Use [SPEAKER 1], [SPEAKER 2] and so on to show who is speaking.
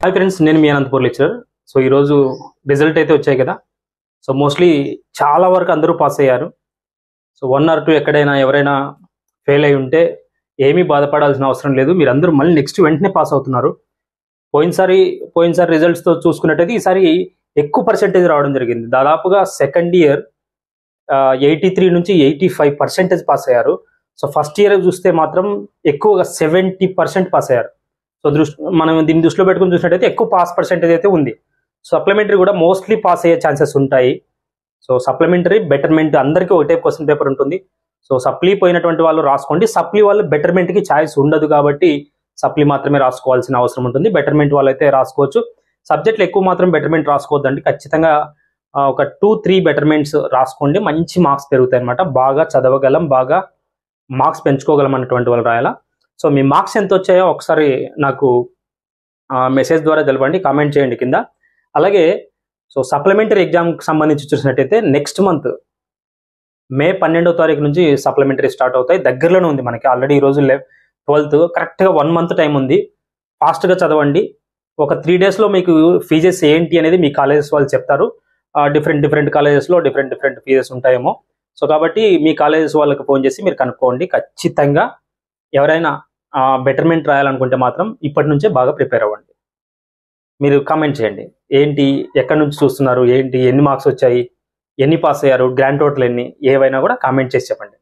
[SPEAKER 1] Hi friends, నేను మీ Anantapur lecturer. So ఈరోజు result అయితే వచ్చాయి కదా. సో మోస్ట్లీ చాలా వరకు అందరూ పాస్ అయ్యారు. సో 1 or 2 ఎక్కడైనా ఎవరైనా ఫెయిల్ అయి ఉంటే ఏమీ బాధపడాల్సిన అవసరం లేదు. మీరు అందరూ మళ్ళీ నెక్స్ట్ వెంటనే పాస్ అవుతున్నారు. పోయినసారి రిజల్ట్స్తో చూసుకున్నట్టయితే ఈసారి ఎక్కువ పర్సెంటేజ్ రావడం జరిగింది. దాదాపుగా సెకండ్ ఇయర్ 83 నుంచి 85% పాస్ అయ్యారు. సో ఫస్ట్ ఇయర్ చూస్తే మాత్రం ఎక్కువగా 70% పాస్ అయ్యారు. సో మనం దీన్ని దృష్టిలో పెట్టుకుని చూసినట్టయితే ఎక్కువ పాస్ పర్సెంటేజ్ అయితే ఉంది. సప్లిమెంటరీ కూడా మోస్ట్లీ పాస్ అయ్యే ఛాన్సెస్ ఉంటాయి. సో సప్లిమెంటరీ బెటర్మెంట్ అందరికీ ఒకటే క్వశ్చన్ పేపర్ ఉంటుంది. సో సప్లీ పోయినటువంటి వాళ్ళు రాసుకోండి. సప్లీ వాళ్ళు బెటర్మెంట్కి ఛాయిస్ ఉండదు కాబట్టి సప్లీ మాత్రమే రాసుకోవాల్సిన అవసరం ఉంటుంది. బెటర్మెంట్ వాళ్ళైతే రాసుకోవచ్చు. సబ్జెక్టులు ఎక్కువ మాత్రం బెటర్మెంట్ రాసుకోవద్దండి. ఖచ్చితంగా ఒక 2-3 బెటర్మెంట్స్ రాసుకోండి. మంచి మార్క్స్ పెరుగుతాయి అనమాట. బాగా చదవగలం, బాగా మార్క్స్ పెంచుకోగలం అన్నటువంటి వాళ్ళు రాయాలా. సో మీ మార్క్స్ ఎంత వచ్చాయో ఒకసారి నాకు మెసేజ్ ద్వారా తెలపండి, కామెంట్ చేయండి కింద. అలాగే సో సప్లిమెంటరీ ఎగ్జామ్కి సంబంధించి చూసినట్టయితే నెక్స్ట్ మంత్ మే 12వ తారీఖు నుంచి సప్లిమెంటరీ స్టార్ట్ అవుతాయి. దగ్గరలోనే ఉంది మనకి. ఆల్రెడీ ఈరోజు 12th, కరెక్ట్గా 1 month టైం ఉంది. ఫాస్ట్గా చదవండి. ఒక 3 daysలో మీకు ఫీజెస్ ఏంటి అనేది మీ కాలేజెస్ వాళ్ళు చెప్తారు. డిఫరెంట్ కాలేజెస్లో డిఫరెంట్ ఫీజెస్ ఉంటాయేమో. సో కాబట్టి మీ కాలేజెస్ వాళ్ళకి ఫోన్ చేసి మీరు కనుక్కోండి. ఖచ్చితంగా ఎవరైనా బెటర్మెంట్ రాయాలనుకుంటే మాత్రం ఇప్పటి నుంచే బాగా ప్రిపేర్ అవ్వండి. మీరు కామెంట్ చేయండి, ఏంటి, ఎక్కడి నుంచి చూస్తున్నారు, ఏంటి, ఎన్ని మార్క్స్ వచ్చాయి, ఎన్ని పాస్ అయ్యారు, గ్రాండ్ టోటల్ ఎన్ని, ఏవైనా కూడా కామెంట్ చేసి చెప్పండి.